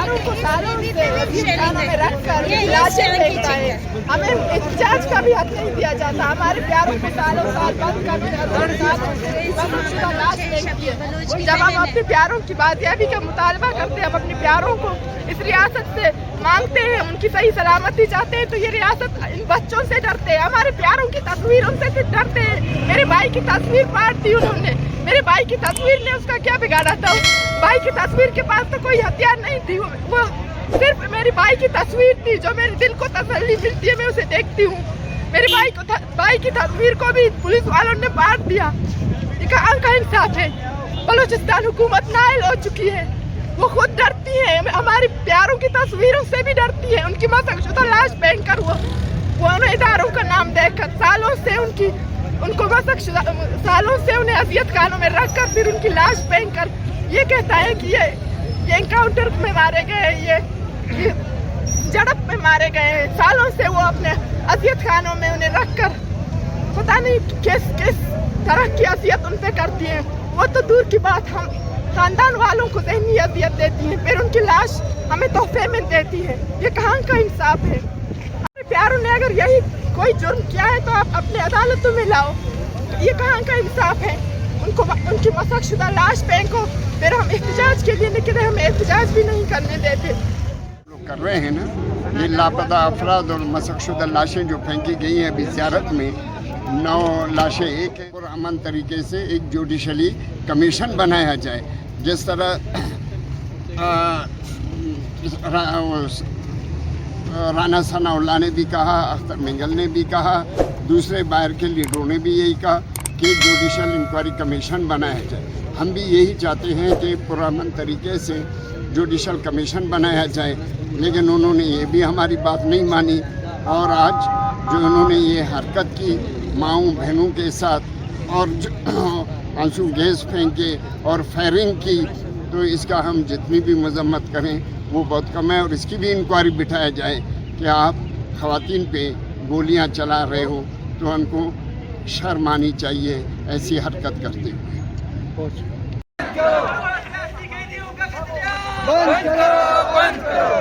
प्यारों को सालों से खानों में रख कर लाशें फेंकता है। हमें एहतजाज का भी हक नहीं दिया जाता। हमारे प्यारों को सालों साल बंद कर लाश फेंकती है। जब हम अपने प्यारों की बाजियाबी का मुतालबा करते हैं, हम अपने प्यारों को इस रियासत से मांगते हैं, उनकी सही सलामती चाहते हैं, तो ये रियासत इन बच्चों से डरते हैं, हमारे प्यारों की तस्वीरों से डरते हैं। मेरे भाई की तस्वीर फाड़ दी उन्होंने। मेरे भाई की तस्वीर ने उसका क्या बिगाड़ा था? भाई की तस्वीर के पास तो कोई हथियार नहीं थी, वो सिर्फ मेरी भाई की तस्वीर थी जो मेरे दिल को तसल्ली मिलती है, मैं उसे देखती हूँ। मेरे भाई की तस्वीर को भी पुलिस वालों ने फाड़ दिया। ये कहाँ का इंसाफ है? बलूचिस्तान हुकूमत नाअहल हो चुकी है, वो खुद डरती है, हमारी प्यारों की तस्वीरों से भी डरती है। उनकी मशक़शुदा लाश पहन कर वो उन इदारों का नाम देखकर सालों से उन्हें अजियत खानों में रख कर फिर उनकी लाश पहन कर ये कहता है कि ये एनकाउंटर में मारे गए, ये झड़प में मारे गए। सालों से वो अपने अजियत खानों में उन्हें रख कर पता नहीं किस तरह की अजियत उन पे करती है। वो तो दूर की बात, हम खानदान वालों को ज़हनी अजियत देती हैं, फिर उनकी लाश हमें तोहफे में देती है। ये कहाँ का इंसाफ है? हमारे प्यारों ने अगर यही कोई जुर्म किया है तो आप अपने अदालतों में लाओ। ये कहाँ का इंसाफ है? उनकी मशक़शुदा लाश फेंको, फिर हम एहतजाज के लिए निकले, हमें एहतजाज भी नहीं करने देते। लोग कर रहे हैं ना, ये लापता अफराद और मशक़शुदा लाशें जो फेंकी गई हैं अभी ज़ियारत में, 9 लाशें एक है। और अमन तरीके से एक जुडिशली कमीशन बनाया जाए, जिस तरह राना सनाउल्लाह ने भी कहा, अख्तर मिंगल ने भी कहा, दूसरे बाहर के लीडरों ने भी यही कहा कि जुडिशल इंक्वायरी कमीशन बनाया जाए। हम भी यही चाहते हैं कि पुरअमन तरीके से जुडिशल कमीशन बनाया जाए, लेकिन उन्होंने ये भी हमारी बात नहीं मानी। और आज जो उन्होंने ये हरकत की माँओं बहनों के साथ और आंसू गैस फेंके और फायरिंग की, तो इसका हम जितनी भी मजम्मत करें वो बहुत कम है। और इसकी भी इंक्वायरी बिठाया जाए कि आप ख़वातीन पे गोलियां चला रहे हो तो उनको शर्म आनी चाहिए ऐसी हरकत करते हुए। बंद करो, बंद करो।